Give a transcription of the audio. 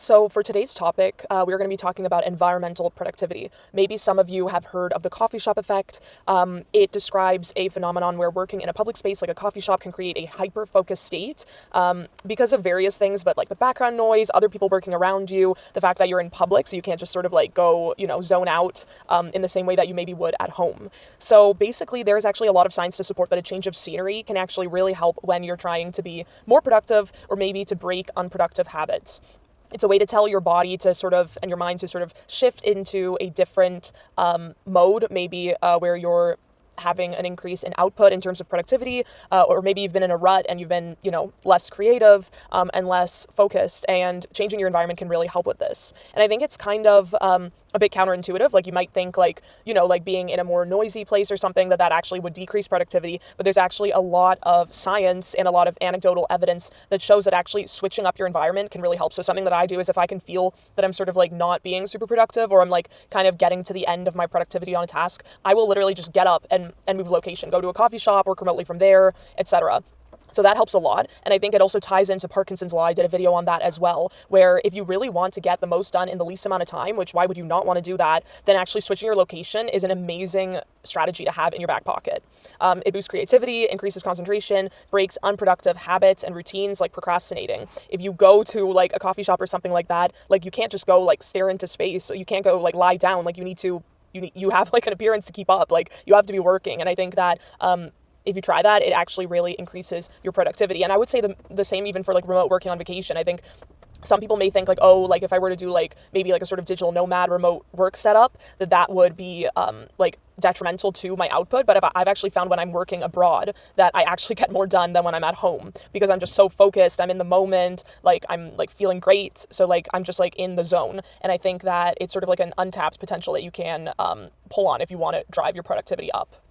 So, for today's topic, we're going to be talking about environmental productivity. Maybe some of you have heard of the coffee shop effect. It describes a phenomenon where working in a public space like a coffee shop can create a hyper focused state because of various things, but like the background noise, other people working around you, the fact that you're in public, so you can't just sort of like go, zone out in the same way that you maybe would at home. So, basically, there's actually a lot of science to support that a change of scenery can actually really help when you're trying to be more productive or maybe to break unproductive habits. It's a way to tell your body to sort of, and your mind to sort of shift into a different mode, maybe where you're having an increase in output in terms of productivity, or maybe you've been in a rut and you've been, less creative and less focused, and changing your environment can really help with this. And I think it's kind of a bit counterintuitive. Like you might think like being in a more noisy place or something that actually would decrease productivity, but there's actually a lot of science and a lot of anecdotal evidence that shows that actually switching up your environment can really help. So something that I do is if I can feel that I'm sort of like not being super productive, or I'm like kind of getting to the end of my productivity on a task, I will literally just get up and move location, go to a coffee shop, work remotely from there, etc. So that helps a lot. And I think it also ties into Parkinson's law. I did a video on that as well, where if you really want to get the most done in the least amount of time, which why would you not want to do that, then actually switching your location is an amazing strategy to have in your back pocket. It boosts creativity, increases concentration, breaks unproductive habits and routines like procrastinating. If you go to like a coffee shop or something like that, like you can't just go like stare into space. You can't go like lie down. Like you have like an appearance to keep up. Like you have to be working. And I think that if you try that, it actually really increases your productivity. And I would say the same even for like remote working on vacation. I think some people may think like, oh, like if I were to do like maybe like a sort of digital nomad remote work setup, that would be like detrimental to my output. But I've actually found when I'm working abroad that I actually get more done than when I'm at home, because I'm just so focused. I'm in the moment, like I'm like feeling great. So like I'm just like in the zone. And I think that it's sort of like an untapped potential that you can pull on if you want to drive your productivity up.